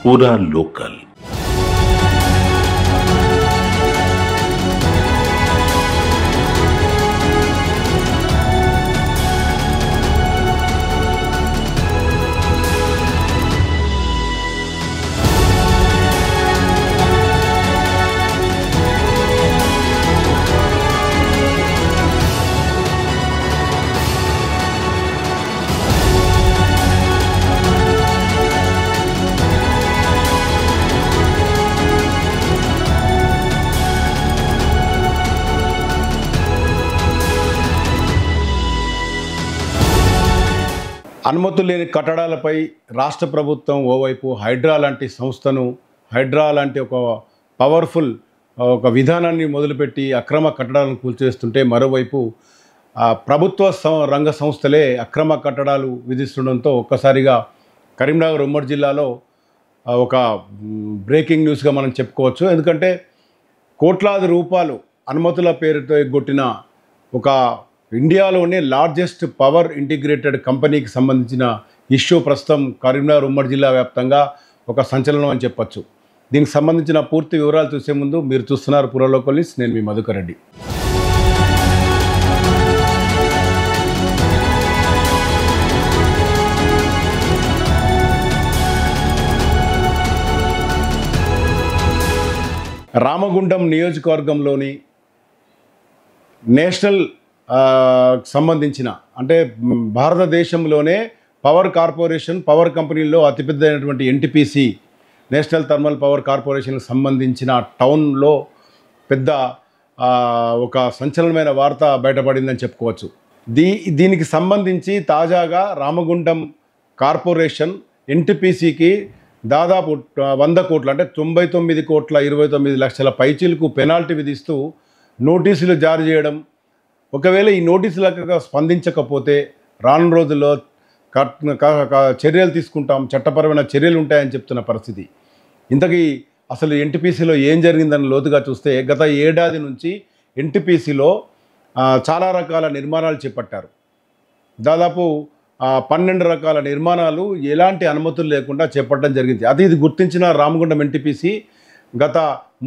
पूरा लोकल। అనుమతులు లేని కట్టడాలపై రాష్ట్ర ప్రభుత్వం ఓవైపు హైడ్రా లాంటి సంస్థను హైడ్రా లాంటి ఒక పవర్ఫుల్ ఒక విధానాన్ని మొదలుపెట్టి అక్రమ కట్టడాలను కూల్చేస్తుంటే మరోవైపు ప్రభుత్వ రంగ సంస్థలే అక్రమ కట్టడాలు విధిస్తుండడంతో ఒక్కసారిగా కరీంనగర్ ఉమ్మడి జిల్లాలో ఒక బ్రేకింగ్ న్యూస్గా మనం చెప్పుకోవచ్చు. ఎందుకంటే కోట్లాది రూపాయలు అనుమతుల పేరుతో ఎగ్గొట్టిన ఒక ఇండియాలోనే లార్జెస్ట్ పవర్ ఇంటిగ్రేటెడ్ కంపెనీకి సంబంధించిన ఇష్యూ ప్రస్తుతం కరీంనగర్ ఉమ్మడి జిల్లా వ్యాప్తంగా ఒక సంచలనం అని చెప్పొచ్చు. దీనికి సంబంధించిన పూర్తి వివరాలు చూసే ముందు మీరు చూస్తున్నారు పూరా లోకల్ న్యూస్. నేను మీ మధుకర్ రెడ్డి. రామగుండం నియోజకవర్గంలోని నేషనల్ సంబంధించిన అంటే భారతదేశంలోనే పవర్ కార్పొరేషన్ పవర్ కంపెనీల్లో అతిపెద్దైనటువంటి ఎన్టీపీసీ నేషనల్ థర్మల్ పవర్ కార్పొరేషన్కి సంబంధించిన టౌన్లో పెద్ద ఒక సంచలనమైన వార్త బయటపడిందని చెప్పుకోవచ్చు. దీనికి సంబంధించి తాజాగా రామగుండం కార్పొరేషన్ ఎన్టీపీసీకి దాదాపు 100 కోట్లు అంటే 99,29,00,000 పైచీలకు పెనాల్టీ విధిస్తూ నోటీసులు జారీ చేయడం, ఒకవేళ ఈ నోటీసులకు స్పందించకపోతే రానున్న రోజుల్లో చర్యలు తీసుకుంటాం, చట్టపరమైన చర్యలు ఉంటాయని చెప్తున్న పరిస్థితి. ఇంతకీ అసలు ఎన్టీపీసీలో ఏం జరిగిందని లోతుగా చూస్తే గత ఏడాది నుంచి ఎన్టీపీసీలో చాలా రకాల నిర్మాణాలు చేపట్టారు. దాదాపు 12 రకాల నిర్మాణాలు ఎలాంటి అనుమతులు లేకుండా చేపట్టడం జరిగింది. ఇది గుర్తించిన రామగుండం ఎన్టీపీసీ గత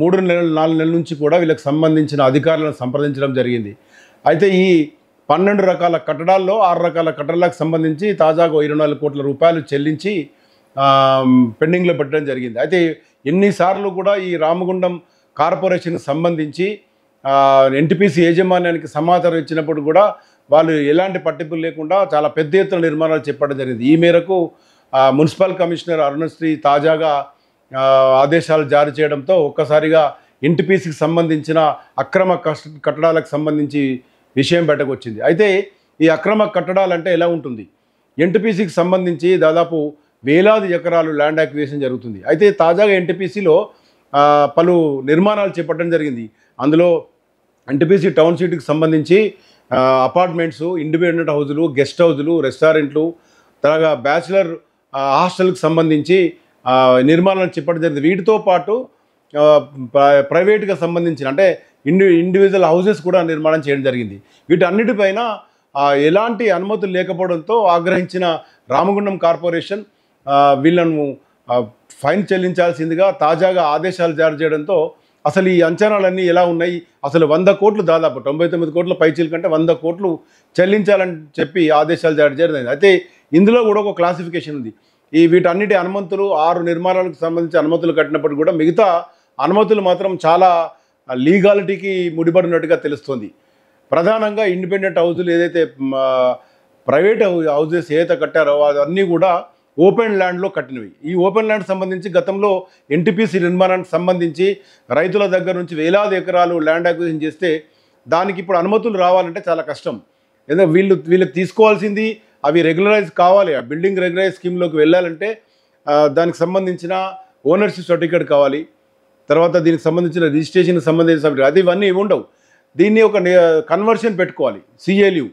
3 నెలలు 4 నెలల నుంచి కూడా వీళ్ళకి సంబంధించిన అధికారులను సంప్రదించడం జరిగింది. అయితే ఈ 12 రకాల కట్టడాల్లో 6 రకాల కట్టడాలకు సంబంధించి తాజాగా 24 కోట్ల రూపాయలు చెల్లించి పెండింగ్లో పెట్టడం జరిగింది. అయితే ఎన్నిసార్లు కూడా ఈ రామగుండం కార్పొరేషన్కి సంబంధించి ఎన్టీపీసీ యాజమాన్యానికి సమాచారం ఇచ్చినప్పుడు కూడా వాళ్ళు ఎలాంటి పట్టింపులు లేకుండా చాలా పెద్ద ఎత్తున నిర్మాణాలు చేపట్టడం జరిగింది. ఈ మేరకు మున్సిపల్ కమిషనర్ అరుణశ్రీ తాజాగా ఆదేశాలు జారీ చేయడంతో ఒక్కసారిగా ఎన్టీపీసీకి సంబంధించిన అక్రమ కట్టడాలకు సంబంధించి విషయం బయటకు వచ్చింది. అయితే ఈ అక్రమ కట్టడాలంటే ఎలా ఉంటుంది? ఎన్టీపీసీకి సంబంధించి దాదాపు వేలాది ఎకరాలు ల్యాండ్ యాక్విజిషన్ జరుగుతుంది. అయితే తాజాగా ఎన్టీపీసీలో పలు నిర్మాణాలు చేపట్టడం జరిగింది. అందులో ఎన్టీపీసీ టౌన్ సిటీకి సంబంధించి అపార్ట్మెంట్స్, ఇండిపెండెంట్ హౌజులు, గెస్ట్ హౌజులు, రెస్టారెంట్లు, తర్వాత బ్యాచిలర్ హాస్టల్కి సంబంధించి నిర్మాణాలు చేపట్టడం జరిగింది. వీటితో పాటు ప్రైవేట్గా సంబంధించిన అంటే ఇండివిజువల్ హౌసెస్ కూడా నిర్మాణం చేయడం జరిగింది. వీటన్నిటిపైన ఎలాంటి అనుమతులు లేకపోవడంతో ఆగ్రహించిన రామగుండం కార్పొరేషన్ వీళ్ళను ఫైన్ చెల్లించాల్సిందిగా తాజాగా ఆదేశాలు జారీ చేయడంతో అసలు ఈ అంచనాలన్నీ ఎలా ఉన్నాయి, అసలు 100 కోట్లు దాదాపు 99 కోట్ల పైచీల కంటే 100 కోట్లు చెల్లించాలని చెప్పి ఆదేశాలు జారీ చేయడం. అయితే ఇందులో కూడా ఒక క్లాసిఫికేషన్ ఉంది. వీటన్నిటి అనుమతులు 6 నిర్మాణాలకు సంబంధించి అనుమతులు కట్టినప్పుడు కూడా మిగతా అనుమతులు మాత్రం చాలా లీగాలిటీకి ముడిపడినట్టుగా తెలుస్తుంది. ప్రధానంగా ఇండిపెండెంట్ హౌజులు ఏదైతే ప్రైవేట్ హౌజెస్ ఏదైతే కట్టారో అవన్నీ కూడా ఓపెన్ ల్యాండ్లో కట్టినవి. ఈ ఓపెన్ ల్యాండ్ సంబంధించి గతంలో ఎన్టీపీసీ నిర్మాణానికి సంబంధించి రైతుల దగ్గర నుంచి వేలాది ఎకరాలు ల్యాండ్ అక్విజిషన్ చేస్తే దానికి ఇప్పుడు అనుమతులు రావాలంటే చాలా కష్టం. ఎందుకంటే వీళ్ళకి తీసుకోవాల్సింది అవి రెగ్యులరైజ్ కావాలి. ఆ బిల్డింగ్ రెగ్యులరైజ్ స్కీమ్లోకి వెళ్ళాలంటే దానికి సంబంధించిన ఓనర్షిప్ సర్టిఫికేట్ కావాలి. తర్వాత దీనికి సంబంధించిన రిజిస్ట్రేషన్కి సంబంధించిన అది ఇవన్నీ ఉండవు. దీన్ని ఒక కన్వర్షన్ పెట్టుకోవాలి. సిఎల్యూ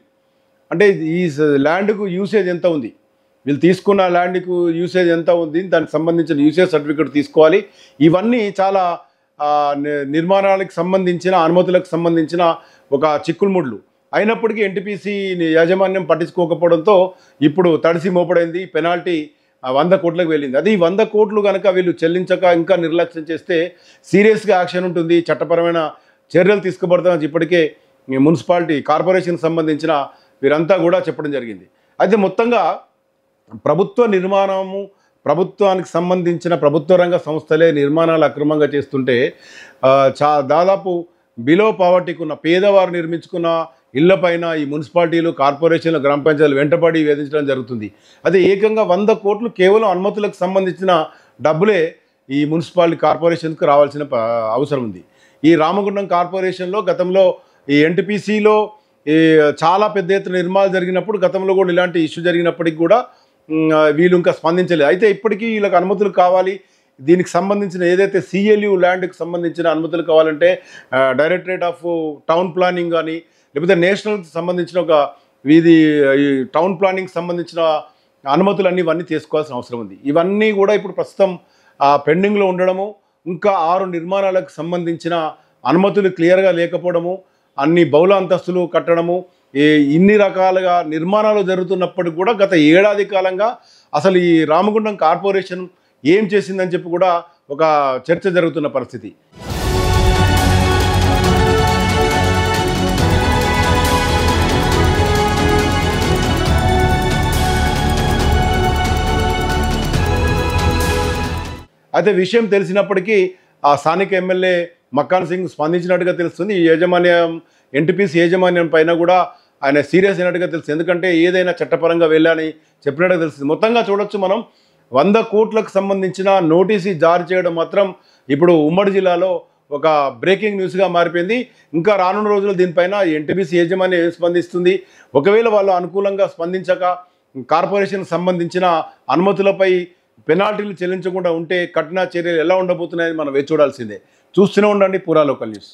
అంటే ఈ ల్యాండ్కు యూసేజ్ ఎంత ఉంది, వీళ్ళు తీసుకున్న ల్యాండ్కు యూసేజ్ ఎంత ఉంది, దానికి సంబంధించిన యూసేజ్ సర్టిఫికేట్ తీసుకోవాలి. ఇవన్నీ చాలా నిర్మాణాలకు సంబంధించిన అనుమతులకు సంబంధించిన ఒక చిక్కుముడ్లు అయినప్పటికీ ఎన్టీపీసీ యాజమాన్యం పట్టించుకోకపోవడంతో ఇప్పుడు తడిసి మోపడైంది. పెనాల్టీ 100 కోట్లకు వెళ్ళింది. అది 100 కోట్లు కనుక వీళ్ళు చెల్లించక ఇంకా నిర్లక్ష్యం చేస్తే సీరియస్గా యాక్షన్ ఉంటుంది, చట్టపరమైన చర్యలు తీసుకోబడతామని ఇప్పటికే ఈ మున్సిపాలిటీ కార్పొరేషన్కి సంబంధించిన వీరంతా కూడా చెప్పడం జరిగింది. అయితే మొత్తంగా ప్రభుత్వ నిర్మాణము, ప్రభుత్వానికి సంబంధించిన ప్రభుత్వ రంగ సంస్థలే నిర్మాణాలు అక్రమంగా చేస్తుంటే దాదాపు బిలో పావర్టీకి ఉన్న పేదవారు నిర్మించుకున్న ఇళ్లపైన ఈ మున్సిపాలిటీలు, కార్పొరేషన్లు, గ్రామ పంచాయతీలు వెంటబడి వేధించడం జరుగుతుంది. అదే ఏకంగా 100 కోట్లు కేవలం అనుమతులకు సంబంధించిన డబ్బులే ఈ మున్సిపాలిటీ కార్పొరేషన్కు రావాల్సిన అవసరం ఉంది. ఈ రామగుండం కార్పొరేషన్లో గతంలో ఈ ఎన్టీపీసీలో చాలా పెద్ద ఎత్తున నిర్మాణాలు జరిగినప్పుడు గతంలో కూడా ఇలాంటి ఇష్యూ జరిగినప్పటికి కూడా వీళ్ళు ఇంకా స్పందించలేదు. అయితే ఇప్పటికీ వీళ్ళకి అనుమతులు కావాలి, దీనికి సంబంధించిన ఏదైతే సిఎల్యూ ల్యాండ్కి సంబంధించిన అనుమతులు కావాలంటే డైరెక్టరేట్ ఆఫ్ టౌన్ ప్లానింగ్ కానీ లేకపోతే నేషనల్కి సంబంధించిన ఒక వీధి ఈ టౌన్ ప్లానింగ్ సంబంధించిన అనుమతులన్నీ ఇవన్నీ తీసుకోవాల్సిన అవసరం ఉంది. ఇవన్నీ కూడా ఇప్పుడు ప్రస్తుతం పెండింగ్లో ఉండడము, ఇంకా 6 నిర్మాణాలకు సంబంధించిన అనుమతులు క్లియర్గా లేకపోవడము, అన్ని బహుళ అంతస్తులు కట్టడము, ఇన్ని రకాలుగా నిర్మాణాలు జరుగుతున్నప్పటికి కూడా గత ఏడాది కాలంగా అసలు ఈ రామగుండం కార్పొరేషన్ ఏం చేసిందని చెప్పి కూడా ఒక చర్చ జరుగుతున్న పరిస్థితి. అయితే విషయం తెలిసినప్పటికీ ఆ స్థానిక ఎమ్మెల్యే మక్కాన్ సింగ్ స్పందించినట్టుగా తెలుస్తుంది. ఈ యాజమాన్యం ఎన్టీపీసీ యాజమాన్యం పైన కూడా ఆయన సీరియస్ అయినట్టుగా తెలుస్తుంది. ఎందుకంటే ఏదైనా చట్టపరంగా వెళ్ళని చెప్పినట్టుగా తెలుస్తుంది. మొత్తంగా చూడొచ్చు మనం 100 కోట్లకు సంబంధించిన నోటీసు జారీ చేయడం మాత్రం ఇప్పుడు ఉమ్మడి జిల్లాలో ఒక బ్రేకింగ్ న్యూస్గా మారిపోయింది. ఇంకా రానున్న రోజుల్లో దీనిపైన ఎన్టీపీసీ యాజమాన్యం స్పందిస్తుంది. ఒకవేళ వాళ్ళు అనుకూలంగా స్పందించక కార్పొరేషన్ సంబంధించిన అనుమతులపై పెనాల్టీలు చెల్లించకుండా ఉంటే కఠిన చర్యలు ఎలా ఉండబోతున్నాయని మనం వేచి చూడాల్సిందే. చూస్తూనే ఉండండి పూరా లోకల్ న్యూస్.